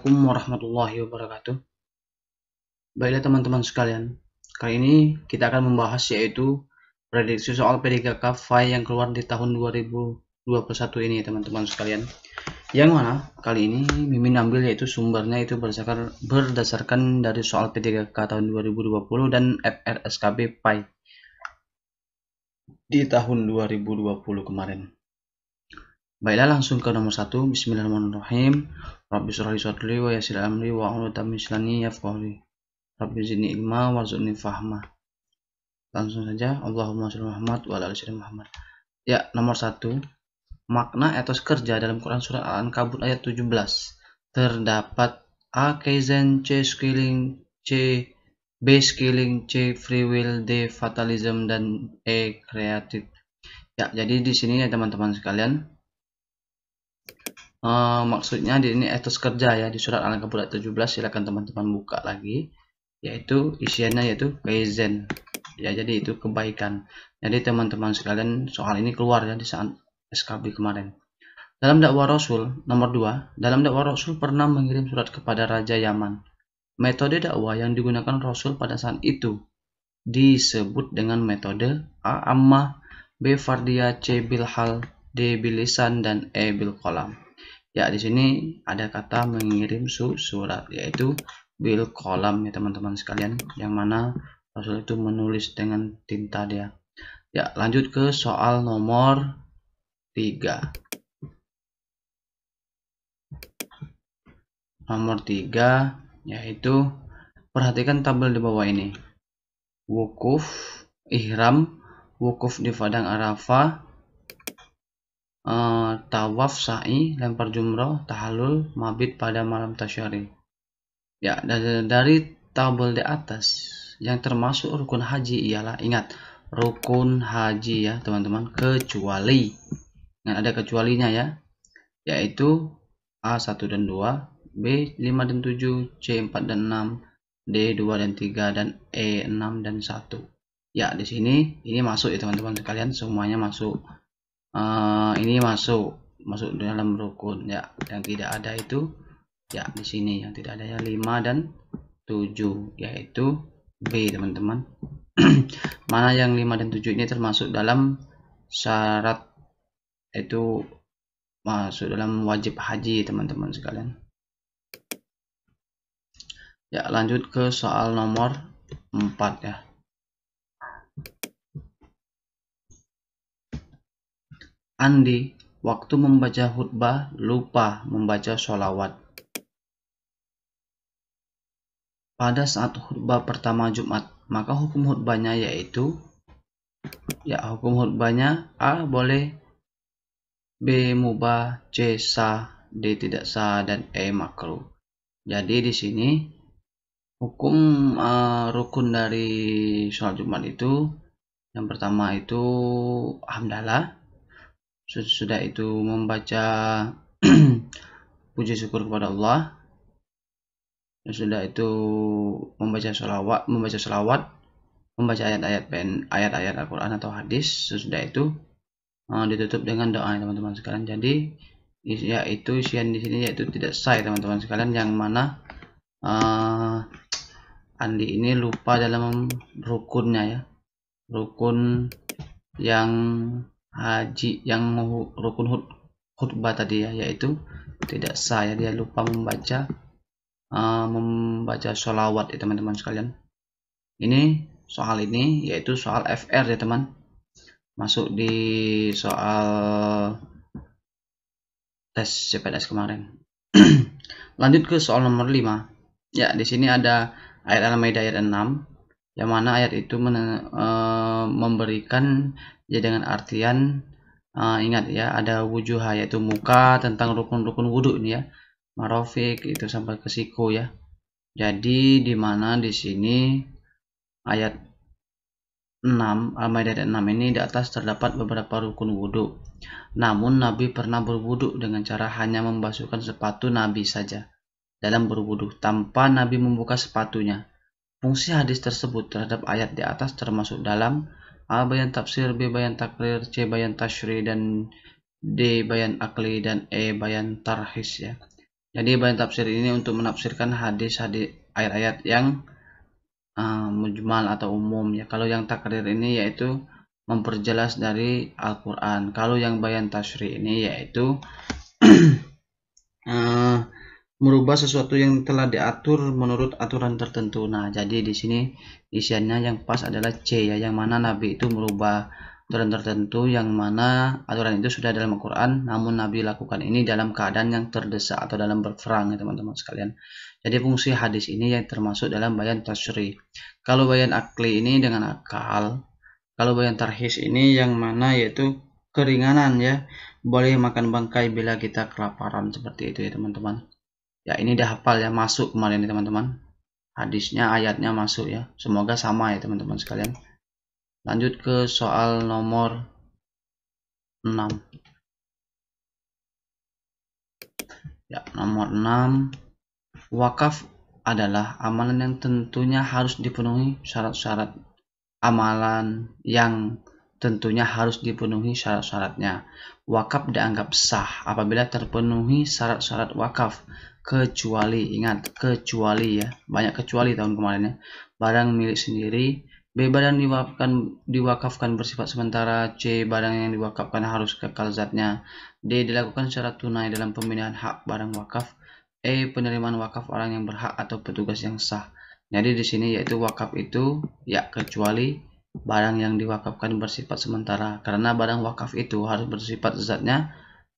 Assalamualaikum warahmatullahi wabarakatuh. Baiklah teman-teman sekalian, kali ini kita akan membahas yaitu prediksi soal P3K FAI yang keluar di tahun 2021 ini teman-teman sekalian. Yang mana kali ini Mimin ambil yaitu sumbernya itu berdasarkan dari soal P3K tahun 2020 dan FRSKB FAI di tahun 2020 kemarin. Baiklah langsung ke nomor 1. Bismillahirrahmanirrahim. Rabbi shrah li sadri wa yassir li amri wa hlul 'uqdatam min lisani yafqahu qawli. Rabbi zidni ilma warzuqni fahma. Langsung saja, Allahumma shalli Muhammad wa ala ali Muhammad. Ya, nomor 1. Makna etos kerja dalam Quran surah Al-Ankabut ayat 17. Terdapat A. Kaizen, C. Skilling, C. B. Skilling, C. Free will, D. Fatalism, dan E. Creative. Ya, jadi di sini ya teman-teman sekalian, maksudnya di ini etos kerja ya di surat Al-Ankabut ayat 17. Silakan teman-teman buka lagi, yaitu isiannya yaitu kaizen ya, jadi itu kebaikan. Jadi teman-teman sekalian, soal ini keluar ya di saat SKB kemarin. Dalam dakwah Rasul, nomor 2, dalam dakwah Rasul pernah mengirim surat kepada Raja Yaman. Metode dakwah yang digunakan Rasul pada saat itu disebut dengan metode A. Ammah, B. Fardiyah, C. Bilhal, D. Bilisan, dan E. Bilqalam. Ya, di sini ada kata mengirim surat, yaitu bil qalam ya teman-teman sekalian, yang mana Rasul itu menulis dengan tinta dia. Ya, lanjut ke soal nomor 3. Nomor 3 yaitu perhatikan tabel di bawah ini. Wukuf, ihram, wukuf di padang Arafah, tawaf, sa'i, lempar jumroh, tahallul, mabit pada malam tasyrik. Ya, dari tabel di atas yang termasuk rukun haji ialah, ingat, rukun haji ya teman-teman, kecuali, ingat ada kecualinya ya, yaitu A 1 dan 2, B 5 dan 7, C 4 dan 6, D 2 dan 3, dan E 6 dan 1. Ya, di sini ini masuk ya teman-teman sekalian, semuanya masuk. Ini masuk dalam rukun ya. Yang tidak ada itu ya di sini yang tidak ada ya 5 dan 7, yaitu B teman-teman. Mana yang 5 dan 7 ini termasuk dalam syarat, itu masuk dalam wajib haji teman-teman sekalian. Ya, lanjut ke soal nomor 4 ya. Andi waktu membaca khutbah lupa membaca sholawat. Pada saat khutbah pertama Jumat, maka hukum khutbahnya yaitu, ya hukum khutbahnya A. boleh, B. mubah, C. sah, D. tidak sah, dan E. makruh. Jadi di sini hukum rukun dari sholat Jumat itu, yang pertama itu hamdalah, sudah itu membaca puji syukur kepada Allah, dan sudah itu membaca selawat, membaca ayat-ayat Al-Quran atau hadis. Sesudah itu ditutup dengan doa teman-teman sekalian. Jadi yaitu isian di sini yaitu tidak sah teman-teman sekalian, yang mana Andi ini lupa dalam rukunnya ya, rukun yang haji, yang rukun khutbah tadi ya, yaitu tidak sah ya, dia lupa membaca sholawat ya teman-teman sekalian. Ini soal ini yaitu soal FR ya teman, masuk di soal tes CPNS kemarin. Lanjut ke soal nomor 5 ya. Di sini ada ayat Al-Maidah ayat 6, yang mana ayat itu memberikan ya dengan artian, ingat ya, ada wujuh yaitu muka, tentang rukun-rukun wudhu ini ya, marofik itu sampai ke siku ya. Jadi di mana di sini ayat 6 Al-Maidah ayat 6 ini di atas terdapat beberapa rukun wudhu. Namun Nabi pernah berwudhu dengan cara hanya membasuhkan sepatu Nabi saja dalam berwudhu tanpa Nabi membuka sepatunya. Fungsi hadis tersebut terhadap ayat di atas termasuk dalam A. bayan tafsir, B. bayan takrir, C. bayan tashri, dan D. bayan akli, dan E. bayan tarhis ya. Jadi bayan tafsir ini untuk menafsirkan hadis-hadis ayat-ayat yang mujmal atau umum ya. Kalau yang takrir ini yaitu memperjelas dari Al-Quran. Kalau yang bayan tasyri ini yaitu merubah sesuatu yang telah diatur menurut aturan tertentu. Nah, jadi di sini isiannya yang pas adalah C ya, yang mana Nabi itu merubah aturan tertentu yang mana aturan itu sudah dalam Al-Quran, namun Nabi lakukan ini dalam keadaan yang terdesak atau dalam berperang ya teman-teman sekalian. Jadi fungsi hadis ini yang termasuk dalam bayan tasyri. Kalau bayan akli ini dengan akal, kalau bayan tarhis ini yang mana yaitu keringanan ya, boleh makan bangkai bila kita kelaparan, seperti itu ya teman-teman. Ya ini udah hafal ya, masuk kemarin ya teman-teman. Hadisnya, ayatnya masuk ya. Semoga sama ya teman-teman sekalian. Lanjut ke soal nomor 6. Ya, nomor 6. Wakaf adalah amalan yang tentunya harus dipenuhi syarat-syarat. Amalan yang tentunya harus dipenuhi syarat-syaratnya. Wakaf dianggap sah apabila terpenuhi syarat-syarat wakaf, kecuali, ingat, kecuali ya, banyak kecuali tahun kemarin ya. Barang milik sendiri, B. Barang diwakafkan bersifat sementara, C. Barang yang diwakafkan harus kekal zatnya, D. Dilakukan secara tunai dalam pembinaan hak barang wakaf, E. Penerimaan wakaf orang yang berhak atau petugas yang sah. Jadi di sini yaitu wakaf itu ya kecuali barang yang diwakafkan bersifat sementara, karena barang wakaf itu harus bersifat zatnya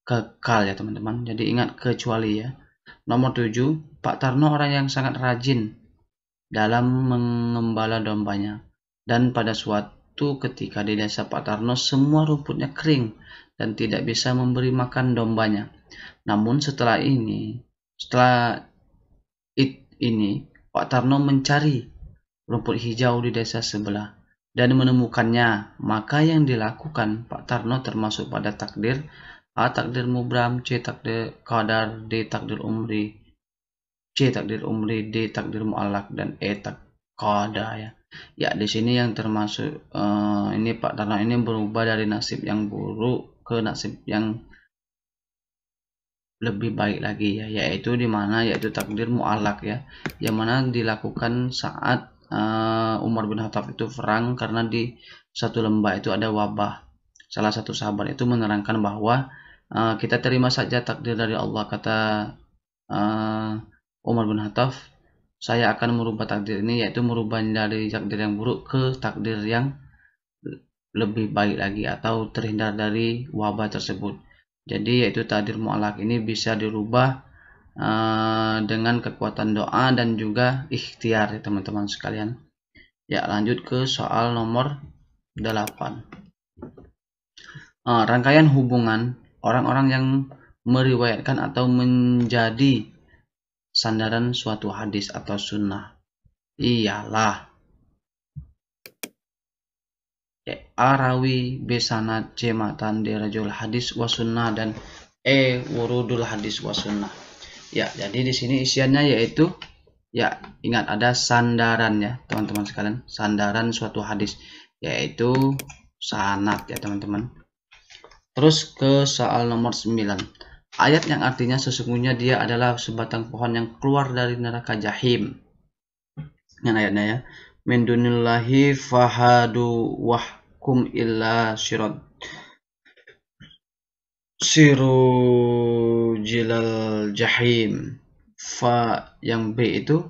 kekal ya teman-teman. Jadi ingat kecuali ya. Nomor 7, Pak Tarno orang yang sangat rajin dalam mengembala dombanya. Dan pada suatu ketika di desa Pak Tarno semua rumputnya kering dan tidak bisa memberi makan dombanya. Namun setelah ini Pak Tarno mencari rumput hijau di desa sebelah dan menemukannya. Maka yang dilakukan Pak Tarno termasuk pada takdir A. Takdir mubram, C. Takdir qadar, D. Takdir umri, C. Takdir umri, D. Takdir mu'allak, dan E. Qada ya. Ya di sini yang termasuk ini Pak Tarno ini berubah dari nasib yang buruk ke nasib yang lebih baik lagi ya, yaitu dimana yaitu takdir mu'allak ya, yang mana dilakukan saat Umar bin Khattab itu perang karena di satu lembah itu ada wabah. Salah satu sahabat itu menerangkan bahwa kita terima saja takdir dari Allah, kata Umar bin Khattab, saya akan merubah takdir ini, yaitu merubah dari takdir yang buruk ke takdir yang lebih baik lagi atau terhindar dari wabah tersebut. Jadi yaitu takdir mu'allak ini bisa dirubah dengan kekuatan doa dan juga ikhtiar ya teman-teman sekalian. Ya lanjut ke soal nomor 8. Rangkaian hubungan orang-orang yang meriwayatkan atau menjadi sandaran suatu hadis atau sunnah ialah A. Rawi, B. Sanad, C. Matan, D. Rajul hadis wa sunnah, dan E. Wurudul hadis wa sunnah. Ya, jadi di sini isiannya yaitu ya ingat ada sandaran ya teman-teman sekalian, sandaran suatu hadis yaitu sanad ya teman-teman. Terus ke soal nomor 9. Ayat yang artinya sesungguhnya dia adalah sebatang pohon yang keluar dari neraka jahim. Dengan ayatnya ya. Min dunillahi fahadu wahkum illa sirujilal jahim. Fa yang B itu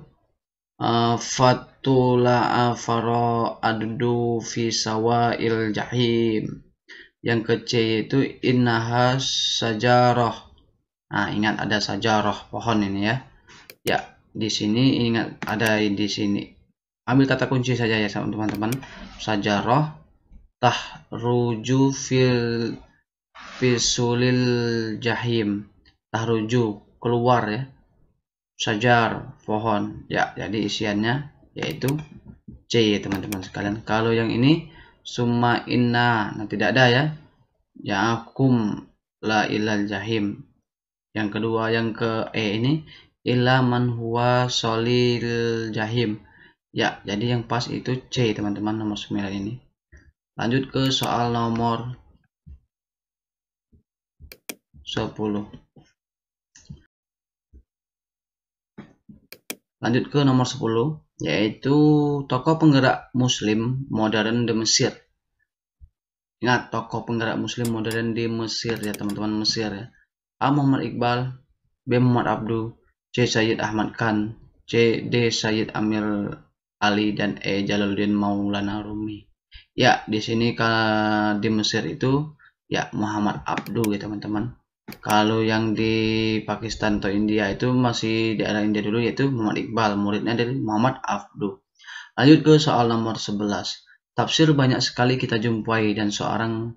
fatula afaro addu fi sawa'il jahim. Yang ke C itu innaha sajarah. Nah, ingat ada sajarah pohon ini ya. Ya, di sini ingat ada di sini. Ambil kata kunci saja ya teman-teman. Sajarah tahruju fisulil jahim. Tahruju keluar ya. Sajar pohon. Ya, jadi isiannya yaitu C teman-teman sekalian. Kalau yang ini summa inna, nah tidak ada ya. Ya'akum la ilal jahim. Yang kedua yang ke E ini illa man huwa solil jahim. Ya, jadi yang pas itu C teman-teman, nomor 9 ini. Lanjut ke soal nomor 10. Lanjut ke nomor 10, yaitu tokoh penggerak Muslim modern di Mesir. Ingat, tokoh penggerak Muslim modern di Mesir ya teman-teman, Mesir ya. A. Muhammad Iqbal, B. Muhammad Abdu, C. Sayyid Ahmad Khan, C. D. Sayyid Amir Ali, dan E. Jalaluddin Maulana Rumi. Ya, di sini di Mesir itu ya Muhammad Abdu ya teman-teman. Kalau yang di Pakistan atau India itu masih di daerah India dulu, yaitu Muhammad Iqbal, muridnya dari Muhammad Abdu. Lanjut ke soal nomor 11. Tafsir banyak sekali kita jumpai dan seorang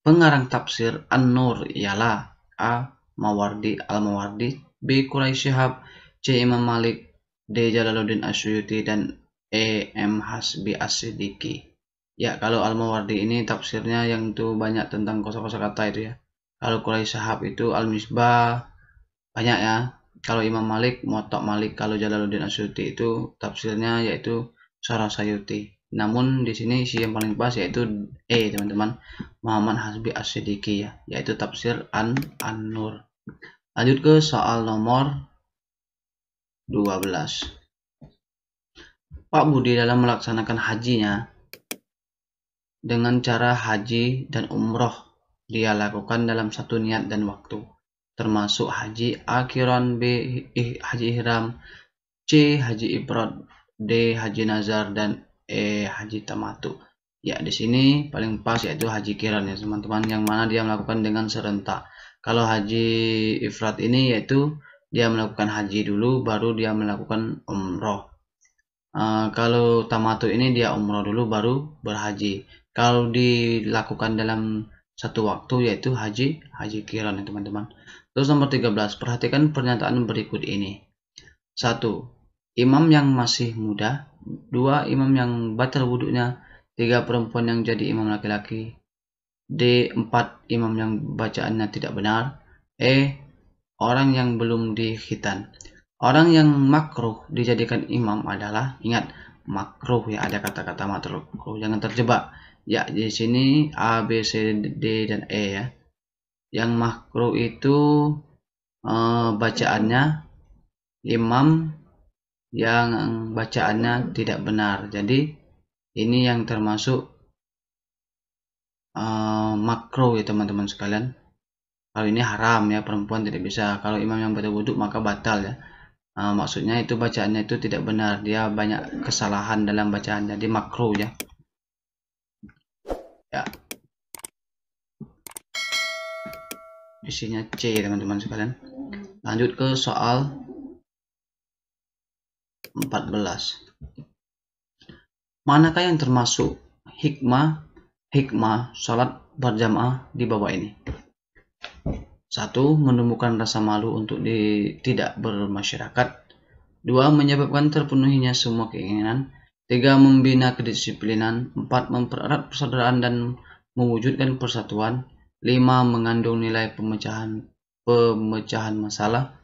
pengarang tafsir An-Nur ialah A. Mawardi Al-Mawardi, B. Quraisy Shihab, C. Imam Malik, D. Jalaluddin Asyuyuti, dan E. M. Hasbi As-Siddiqi. Ya, kalau Al-Mawardi ini tafsirnya yang itu banyak tentang kosa-kosa kata itu ya. Kalau Quraisy Shihab itu Al-Misbah, banyak ya. Kalau Imam Malik, Muwatta Malik. Kalau Jalaluddin Asyuyuti itu tafsirnya yaitu Syarah Sayuti. Namun di sini isi yang paling pas yaitu E teman-teman, Muhammad Hasbi As-Siddiqi ya, yaitu tafsir An-Nur. Lanjut ke soal nomor 12. Pak Budi dalam melaksanakan hajinya dengan cara haji dan umroh dia lakukan dalam satu niat dan waktu, termasuk haji akhiran, B. haji ihram, C. haji ifrad, D. haji nazar, dan E. haji tamatu. Ya, di sini paling pas yaitu haji qiran ya teman-teman, yang mana dia melakukan dengan serentak. Kalau haji ifrad ini yaitu dia melakukan haji dulu baru dia melakukan umroh. Kalau tamatu ini dia umroh dulu baru berhaji. Kalau dilakukan dalam satu waktu yaitu haji qiran ya teman-teman. Terus nomor 13, perhatikan pernyataan berikut ini. 1. Imam yang masih muda. 2. Imam yang batal wudhunya. 3. Perempuan yang jadi imam laki-laki. D. 4. Imam yang bacaannya tidak benar. E. Orang yang belum dikhitan. Orang yang makruh dijadikan imam adalah, ingat, makruh ya, ada kata-kata makruh, jangan terjebak. Ya, di sini A, B, C, D, dan E ya. Yang makruh itu bacaannya imam yang bacaannya tidak benar. Jadi ini yang termasuk makruh ya teman-teman sekalian. Kalau ini haram ya, perempuan tidak bisa. Kalau imam yang batal wudhu maka batal ya. Maksudnya itu bacaannya itu tidak benar, dia banyak kesalahan dalam bacaan, jadi makruh ya. Ya. Isinya C teman-teman sekalian. Lanjut ke soal 14. Manakah yang termasuk hikmah salat berjamaah di bawah ini? 1. Menumbuhkan rasa malu untuk tidak bermasyarakat. 2. Menyebabkan terpenuhinya semua keinginan. 3. Membina kedisiplinan. 4. Mempererat persaudaraan dan mewujudkan persatuan. 5. Mengandung nilai pemecahan masalah.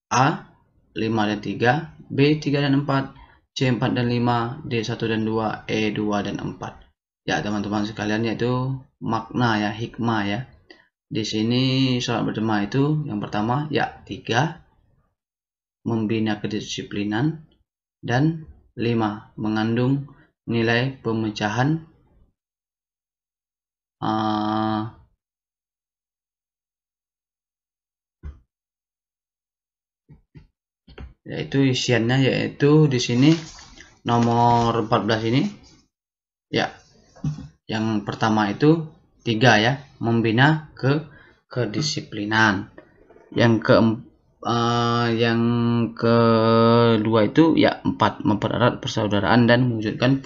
A. 5 dan 3, B. 3 dan 4, C. 4 dan 5, D. 1 dan 2, E. 2 dan 4. Ya teman-teman sekalian, yaitu makna ya, hikmah ya. Di sini sholat berjamaah itu yang pertama ya 3, membina kedisiplinan, dan 5, mengandung nilai pemecahan yaitu isiannya yaitu di sini nomor 14 ini ya. Yang pertama itu 3 ya, membina kedisiplinan. Yang kedua itu ya 4, mempererat persaudaraan dan mewujudkan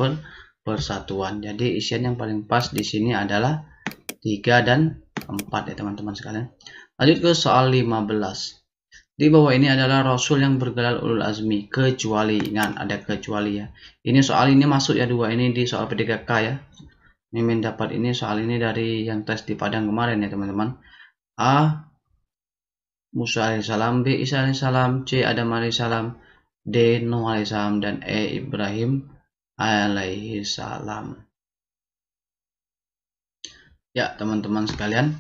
persatuan. Jadi isian yang paling pas di sini adalah 3 dan 4 ya teman-teman sekalian. Lanjut ke soal 15. Di bawah ini adalah Rasul yang bergelar ulul azmi, kecuali, ingat ada kecuali ya. Ini soal ini masuk ya, 2 ini di soal P3K ya. Mimin dapat ini soal ini dari yang tes di Padang kemarin ya teman-teman. A. Musa alaihissalam, B. Isa alaihissalam, C. Adam alaihissalam, D. Nuh alaihissalam, dan E. Ibrahim alaihissalam. Ya teman-teman sekalian,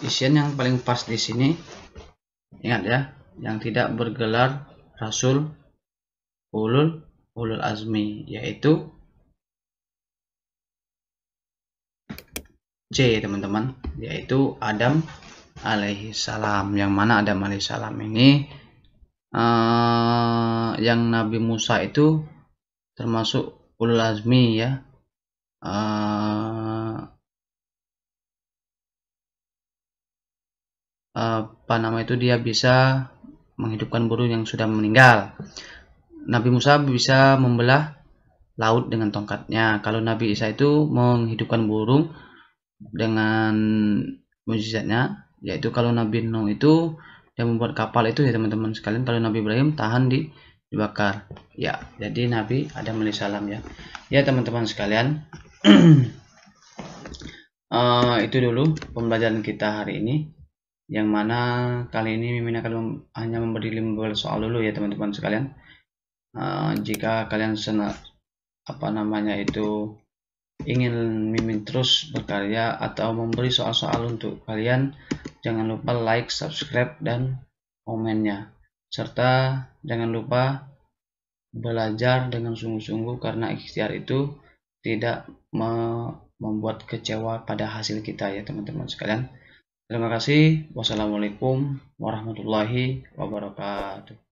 isian yang paling pas di sini, ingat ya, yang tidak bergelar rasul, ulul azmi, yaitu C teman-teman, yaitu Adam alaihi salam. Yang mana Adam alaihi salam ini yang Nabi Musa itu termasuk ulul azmi ya. Apa nama itu, dia bisa menghidupkan burung yang sudah meninggal. Nabi Musa bisa membelah laut dengan tongkatnya. Kalau Nabi Isa itu menghidupkan burung dengan mujizatnya, yaitu kalau Nabi Nuh itu dia membuat kapal itu ya teman-teman sekalian. Kalau Nabi Ibrahim tahan dibakar. Ya, jadi Nabi Adam alaihissalam ya. Ya teman-teman sekalian, itu dulu pembelajaran kita hari ini. Yang mana kali ini Mimin akan hanya memberi 15 soal dulu ya teman-teman sekalian. Jika kalian ingin Mimin terus berkarya atau memberi soal-soal untuk kalian, jangan lupa like, subscribe, dan komennya. Serta jangan lupa belajar dengan sungguh-sungguh, karena ikhtiar itu tidak membuat kecewa pada hasil kita ya teman-teman sekalian. Terima kasih. Wassalamualaikum warahmatullahi wabarakatuh.